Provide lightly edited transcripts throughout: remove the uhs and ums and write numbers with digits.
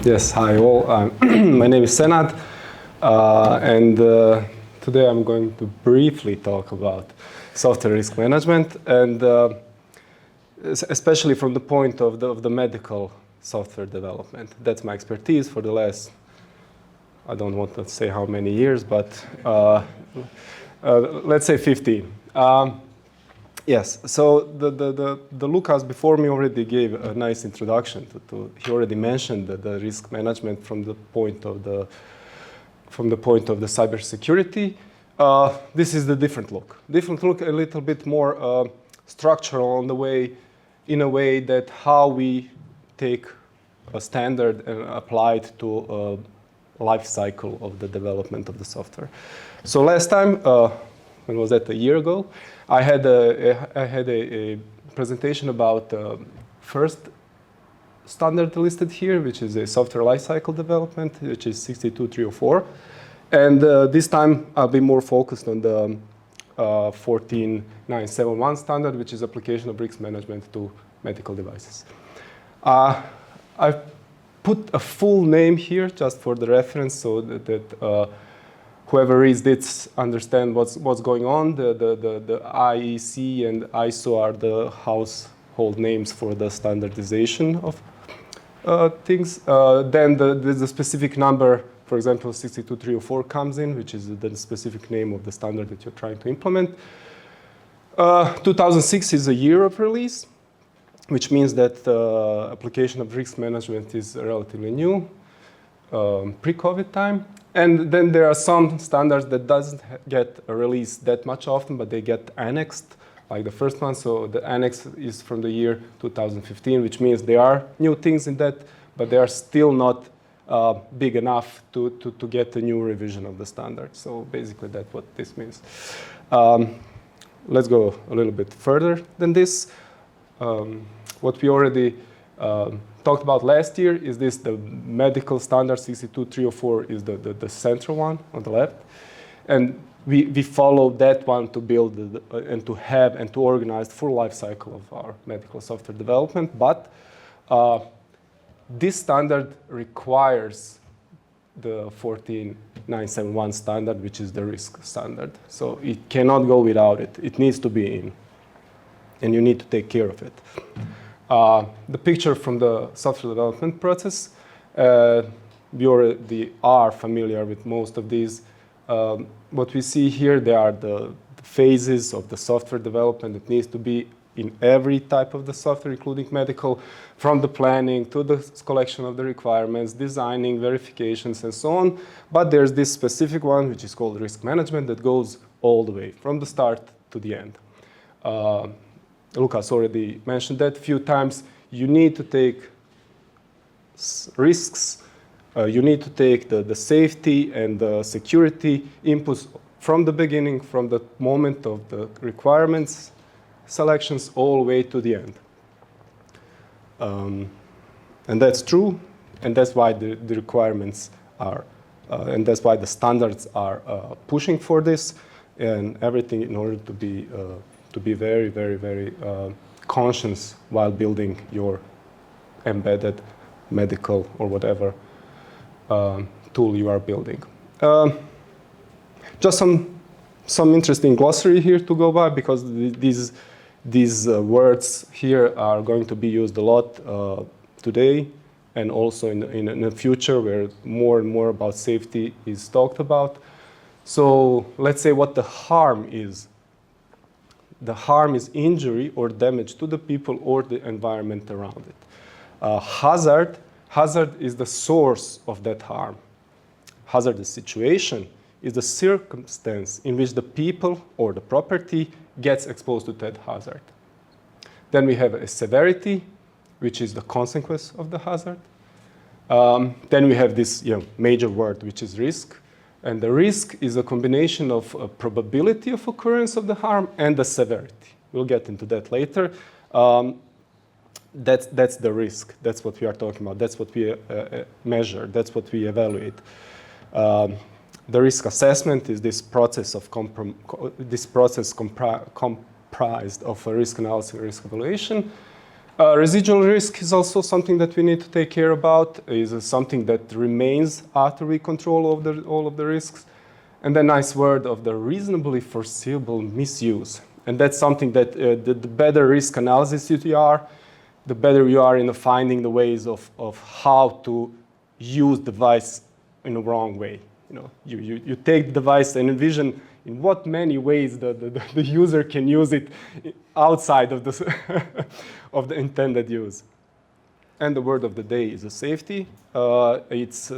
Yes, hi all. My name is Senad, and today I'm going to briefly talk about software risk management, and especially from the point of the medical software development. That's my expertise for the last, I don't want to say how many years, but let's say 15. Yes, so the Lucas before me already gave a nice introduction he already mentioned the risk management from the point of the cybersecurity. This is the different look, a little bit more structural in a way that how we take a standard and apply it to a life cycle of the development of the software. So last time, when was that, a year ago, I had a presentation about first standard listed here, which is a software lifecycle development, which is 62304. And this time I'll be more focused on the 14971 standard, which is application of risk management to medical devices. I've put a full name here just for the reference so that whoever reads this understand what's going on. The IEC and ISO are the household names for the standardization of things. Then there's a specific number, for example, 62304 comes in, which is the specific name of the standard that you're trying to implement. 2006 is a year of release, which means that the application of risk management is relatively new, pre-COVID time. And then there are some standards that doesn't get a release that much often, but they get annexed, like the first one. So the annex is from the year 2015, which means there are new things in that, but they are still not big enough to get a new revision of the standard. So basically that's what this means. Let's go a little bit further than this. What we already talked about last year is the medical standard 62304 is the central one on the left. And we follow that one to build and to have and to organize the full life cycle of our medical software development. But this standard requires the 14971 standard, which is the risk standard. So it cannot go without it. It needs to be in. And you need to take care of it. The picture from the software development process, we already are familiar with most of these. What we see here, they are the phases of the software development. It needs to be in every type of the software, including medical, from the planning to the collection of the requirements, designing, verifications, and so on. But there's this specific one, which is called risk management, that goes all the way, from the start to the end. Lucas already mentioned that a few times. You need to take risks. You need to take the safety and the security inputs from the beginning, from the moment of the requirements selections all the way to the end. And that's true, and that's why the requirements are, and that's why the standards are pushing for this, and everything in order to be very, very, very conscious while building your embedded medical or whatever tool you are building. Just some interesting glossary here to go by, because these words here are going to be used a lot today and also in the future, where more and more about safety is talked about. So let's say what the harm is. The harm is injury or damage to the people or the environment around it. Hazard is the source of that harm. Hazardous situation is the circumstance in which the people or the property gets exposed to that hazard. Then we have a severity, which is the consequence of the hazard. Then we have this major word, which is risk. And the risk is a combination of a probability of occurrence of the harm and the severity. We'll get into that later. That's the risk. That's what we are talking about. That's what we measure. That's what we evaluate. The risk assessment is this process comprised of a risk analysis and risk evaluation. Residual risk is also something that we need to take care about. Is something that remains after we control all of the risks. And then nice word of the reasonably foreseeable misuse. And that's something that the better risk analysis you are, the better you are in finding the ways of how to use the device in a wrong way. You take the device and envision in what many ways the user can use it outside of the, of the intended use. And the word of the day is a safety. It's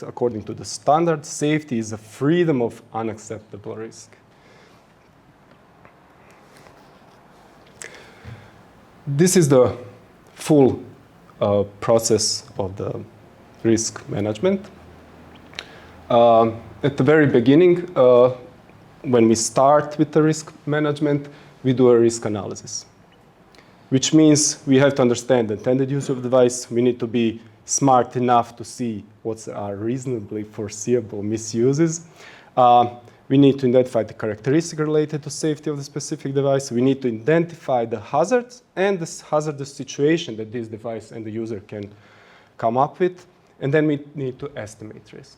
according to the standard, safety is a freedom of unacceptable risk. This is the full process of the risk management. At the very beginning, when we start with the risk management, we do a risk analysis, which means we have to understand the intended use of the device. We need to be smart enough to see what are reasonably foreseeable misuses. We need to identify the characteristics related to safety of the specific device. We need to identify the hazards and the hazardous situation that this device and the user can come up with. And then we need to estimate risk.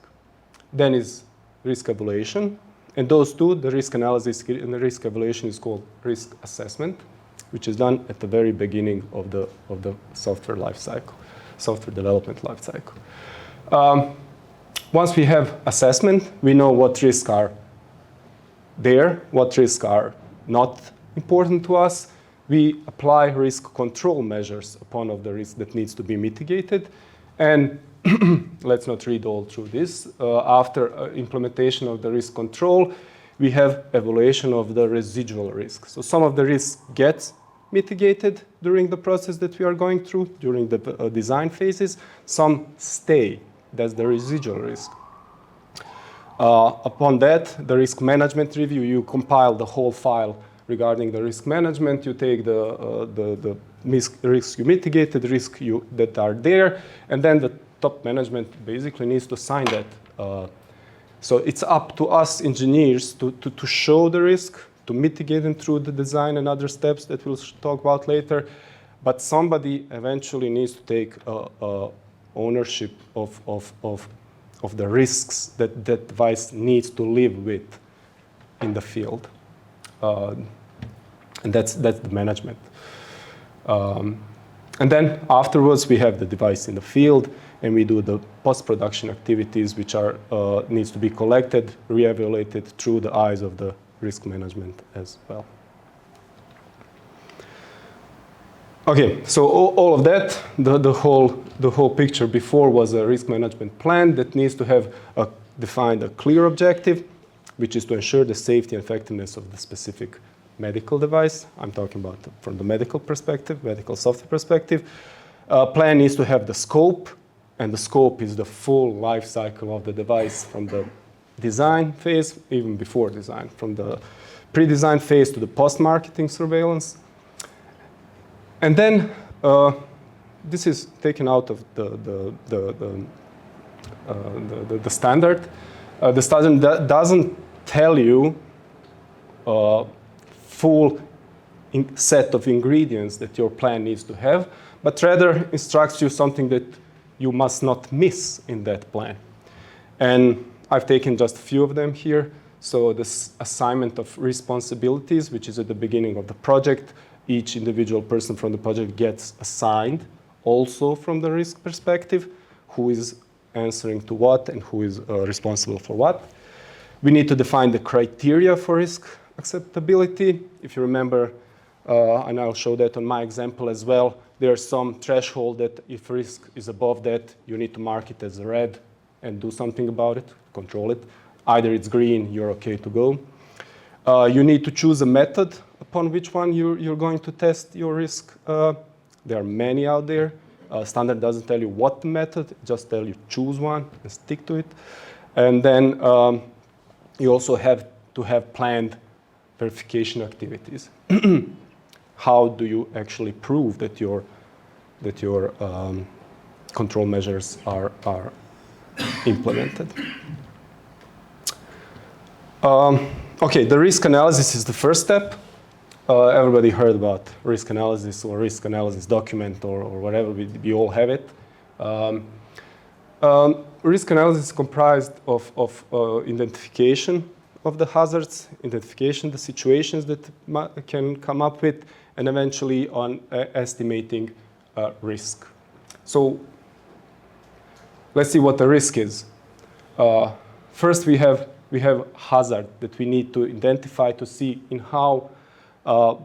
Then is risk evaluation. And those two, the risk analysis and the risk evaluation, is called risk assessment, which is done at the very beginning of the software lifecycle, software development lifecycle. Once we have assessment, we know what risks are there, what risks are not important to us. We apply risk control measures upon of the risk that needs to be mitigated. And let's not read all through this. After implementation of the risk control, we have evaluation of the residual risk. So some of the risks get mitigated during the process that we are going through, during the design phases. Some stay. That's the residual risk. Upon that, the risk management review, you compile the whole file regarding the risk management. You take the risk you mitigated, the risk that are there, and then the top management basically needs to sign that. So it's up to us engineers to show the risk, to mitigate them through the design and other steps that we'll talk about later. But somebody eventually needs to take ownership of the risks that that device needs to live with in the field. And that's the management. And then afterwards, we have the device in the field, and we do the post-production activities, which are needs to be collected, re-evaluated through the eyes of the risk management as well. Okay, so all of that, the whole picture before was a risk management plan that needs to have defined a clear objective, which is to ensure the safety and effectiveness of the specific medical device. I'm talking about from the medical perspective, medical software perspective. Plan needs to have the scope, and the scope is the full life cycle of the device from the design phase, even before design, from the pre-design phase to the post-marketing surveillance. And then this is taken out of the standard. The standard doesn't tell you full set of ingredients that your plan needs to have, but rather instructs you something that you must not miss in that plan. And I've taken just a few of them here. So this assignment of responsibilities, which is at the beginning of the project, each individual person from the project gets assigned also from the risk perspective, who is answering to what and who is responsible for what. We need to define the criteria for risk acceptability. If you remember, and I'll show that on my example as well, there's some threshold that if risk is above that, you need to mark it as red and do something about it, control it. Either it's green, you're okay to go. You need to choose a method upon which one you're going to test your risk. There are many out there. Standard doesn't tell you what method, just tell you choose one and stick to it. And then you also have to have planned verification activities. How do you actually prove that your control measures are implemented? Okay, the risk analysis is the first step. Everybody heard about risk analysis or risk analysis document or whatever. We all have it. Risk analysis is comprised of identification of the hazards, identification the situations that can come up with, and eventually on estimating risk. So let's see what the risk is. First, we have hazard that we need to identify to see in how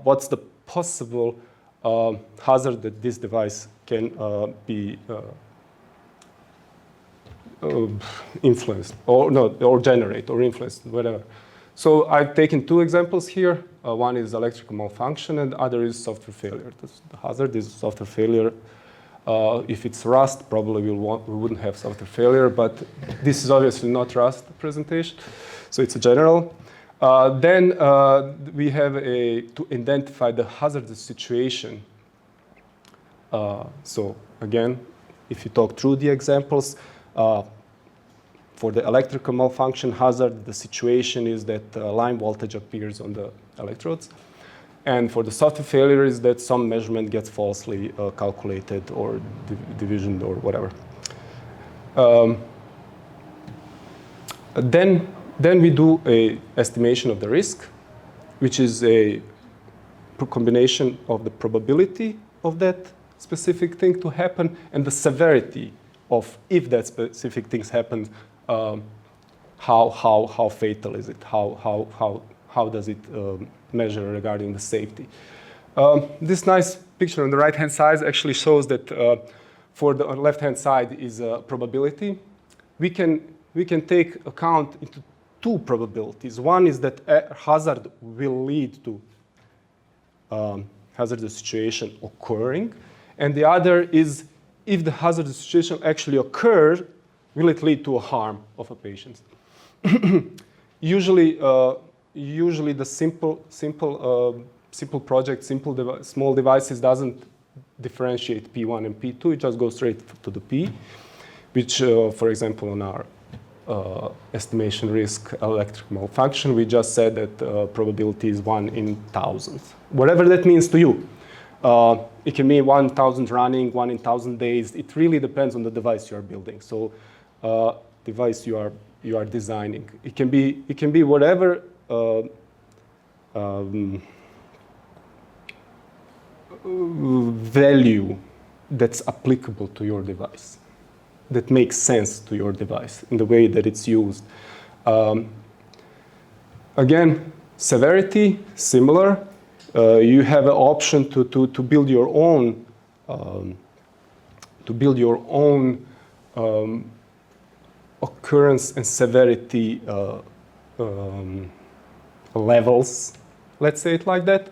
what's the possible hazard that this device can be influenced or generate or influence, whatever. So I've taken two examples here. One is electrical malfunction and the other is software failure. The hazard is software failure. If it's Rust, probably we wouldn't have software failure, but this is obviously not Rust presentation, so it's a general. Then we have to identify the hazardous situation. So again, if you talk through the examples, for the electrical malfunction hazard, the situation is that line voltage appears on the electrodes. And for the software failure is that some measurement gets falsely calculated or divisioned or whatever. Then we do an estimation of the risk, which is a combination of the probability of that specific thing to happen and the severity of if that specific things happen, how fatal is it? How does it measure regarding the safety? This nice picture on the right-hand side actually shows that for the left-hand side is probability. We can take account into two probabilities. One is that a hazard will lead to hazardous situation occurring, and the other is if the hazardous situation actually occurs, will it lead to a harm of a patient? Usually the simple project, small devices doesn't differentiate P1 and P2. It just goes straight to the P, which, for example, on our estimation risk electric malfunction, we just said that probability is 1 in 1,000. Whatever that means to you. It can mean 1,000 running, 1 in 1,000 days. It really depends on the device you are building. So device you are designing. It can be whatever value that's applicable to your device, that makes sense to your device in the way that it's used. Again, severity, similar. You have an option to build your own occurrence and severity levels. Let's say it like that.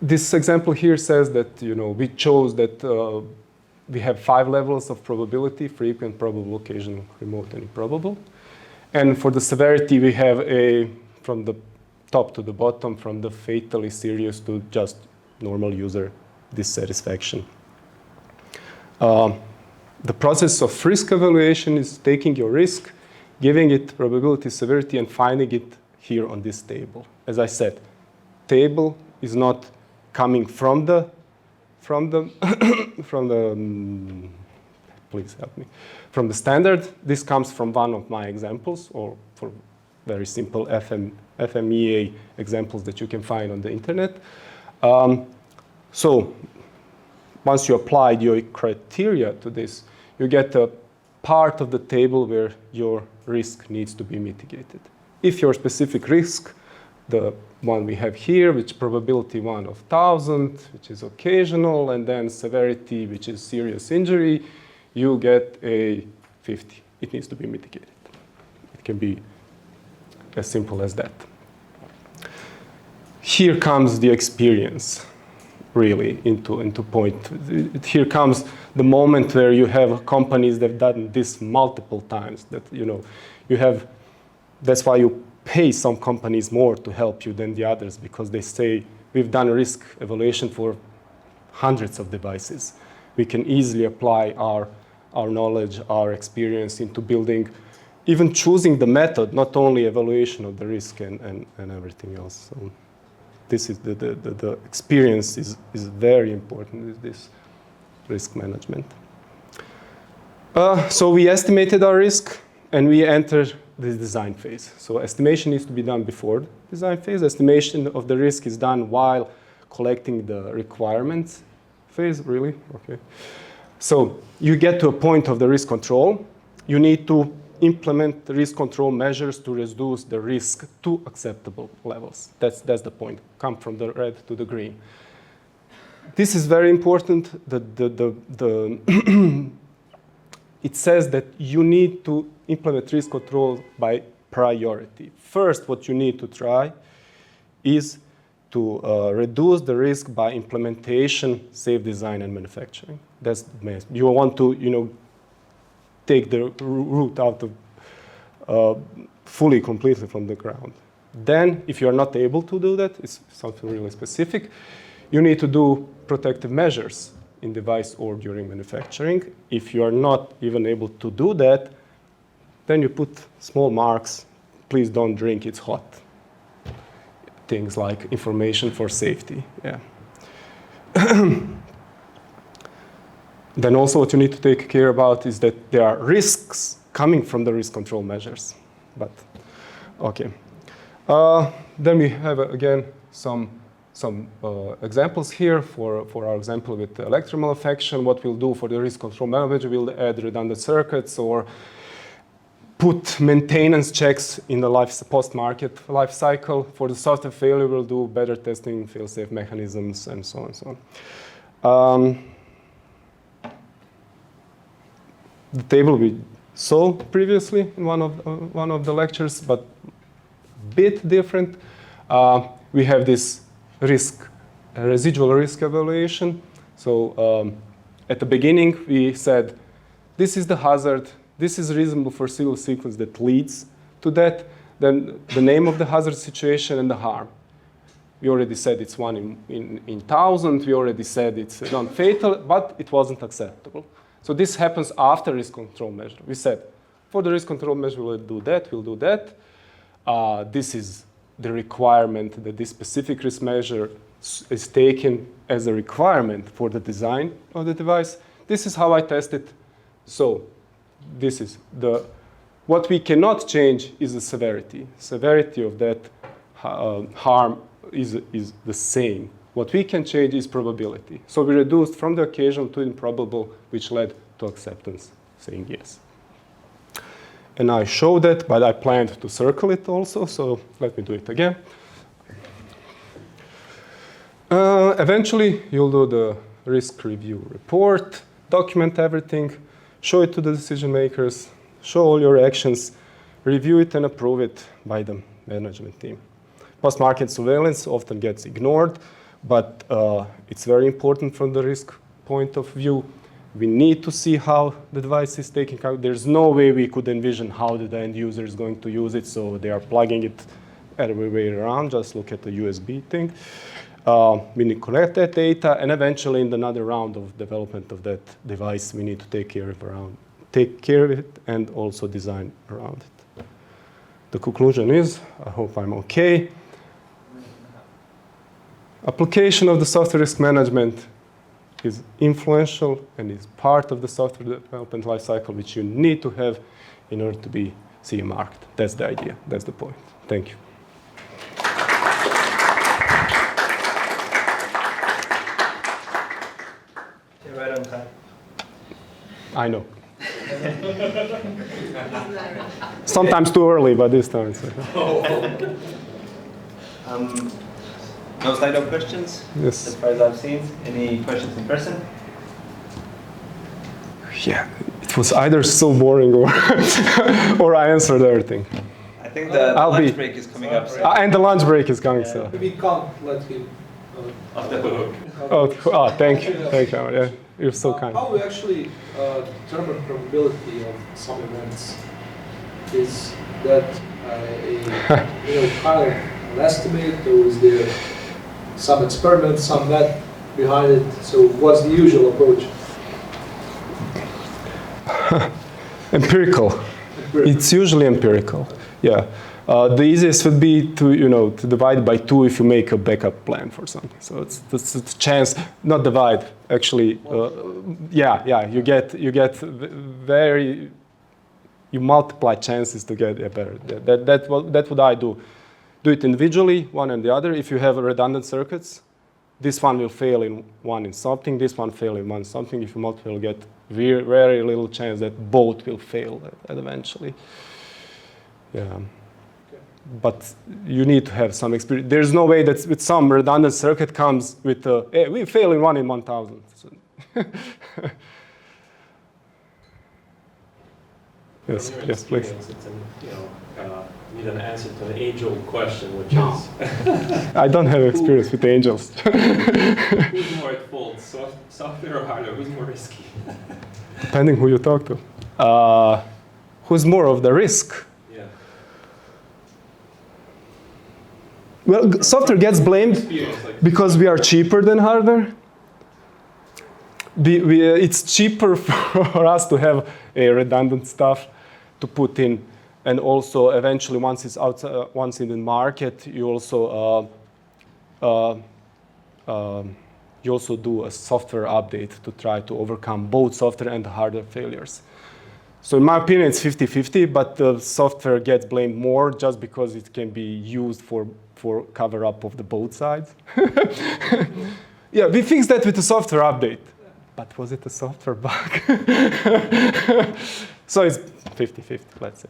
This example here says that we chose that we have 5 levels of probability: frequent, probable, occasional, remote, and improbable. And for the severity, we have from the top to the bottom, from the fatally serious to just normal user dissatisfaction. The process of risk evaluation is taking your risk, giving it probability, severity, and finding it here on this table. As I said, table is not coming from the please help me, from the standard. This comes from one of my examples, or for very simple FMEA examples that you can find on the internet. So once you applied your criteria to this, you get a part of the table where your risk needs to be mitigated. If your specific risk, the one we have here, which probability 1 of 1,000, which is occasional, and then severity, which is serious injury, you get a 50. It needs to be mitigated. It can be as simple as that. Here comes the experience, really, into point. Here comes the moment where you have companies that have done this multiple times. That you have. That's why you pay some companies more to help you than the others, because they say we've done risk evaluation for hundreds of devices. We can easily apply our knowledge, our experience into building, even choosing the method, not only evaluation of the risk and everything else. So this is the experience is very important with this risk management. So we estimated our risk, and we entered the design phase. So estimation needs to be done before the design phase. Estimation of the risk is done while collecting the requirements phase, really? Okay. So you get to a point of the risk control. You need to implement the risk control measures to reduce the risk to acceptable levels. That's the point. Come from the red to the green. This is very important. It says that you need to implement risk control by priority. First, what you need to try is to reduce the risk by implementation, safe design, and manufacturing. That's the main. You want to, take the root out of fully, completely from the ground. Then, if you are not able to do that, it's something really specific, you need to do protective measures in device or during manufacturing. If you are not even able to do that, then you put small marks. Please don't drink, it's hot. Things like information for safety. Yeah. Then also what you need to take care about is that there are risks coming from the risk control measures. But, okay. Then we have, again, some examples here for our example with electromalefaction. What we'll do for the risk control manager, we'll add redundant circuits or put maintenance checks in the post-market life cycle. For the software failure, we'll do better testing, fail-safe mechanisms, and so on and so on. The table we saw previously in one of the lectures, but a bit different. We have this residual risk evaluation. So at the beginning, we said, this is the hazard. This is a reasonable foreseeable sequence that leads to that. Then the name of the hazard situation and the harm. We already said it's 1 in 1,000. We already said it's non-fatal, but it wasn't acceptable. So this happens after risk control measure. We said, for the risk control measure, we'll do that. This is the requirement that this specific risk measure is taken as a requirement for the design of the device. This is how I test it. So this is what we cannot change is the severity. Severity of that harm is the same. What we can change is probability. So we reduced from the occasional to improbable, which led to acceptance, saying yes. And I showed that, but I planned to circle it also, so let me do it again. Eventually, you'll do the risk review report, document everything, show it to the decision makers, show all your actions, review it and approve it by the management team. Post-market surveillance often gets ignored, but it's very important from the risk point of view. We need to see how the device is taking out. There's no way we could envision how the end user is going to use it, so they are plugging it every way around. Just look at the USB thing. We need to collect that data, and eventually in another round of development of that device, we need to take care of it and also design around it. The conclusion is, I hope I'm okay. Application of the software risk management is influential and is part of the software development lifecycle, which you need to have in order to be CE marked. That's the idea. That's the point. Thank you. You're right on time. I know. Sometimes too early, but this time it's No slide-up questions? Yes. As far as I've seen. Any questions in person? Yeah, it was either so boring or or I answered everything. I think the lunch break is coming up soon. And the lunch break is coming, so. We can't let him Off the hook. Thank you. Yeah, you're so kind. How we actually determine probability of some events? Is that kind of an estimate, or is there some experiment, some math behind it? So what's the usual approach? Empirical. It's usually empirical. Yeah. The easiest would be to divide by 2 if you make a backup plan for something. So it's a chance, not divide, actually. You get very, you multiply chances to get better. That's what I do. Do it individually, one and the other. If you have redundant circuits, this one will fail in one in something, this one fail in one something. If you multiply, you'll get very little chance that both will fail eventually. Yeah. But you need to have some experience. There's no way that with some redundant circuit comes with hey, we fail in 1 in 1,000. So yes, please. It's you need an answer to an age-old question, which is... I don't have experience with angels. Who's more at fault, software or hardware? Who's more risky? Depending who you talk to. Who's more of the risk? Yeah. Well, software gets blamed because we are cheaper than hardware. It's cheaper for us to have a redundant stuff to put in. And also, eventually, once it's out, once in the market, you also do a software update to try to overcome both software and hardware failures. So in my opinion, it's 50-50, but the software gets blamed more just because it can be used for cover up of the both sides. Yeah, we fixed that with the software update. But was it a software bug? So it's 50-50, let's say.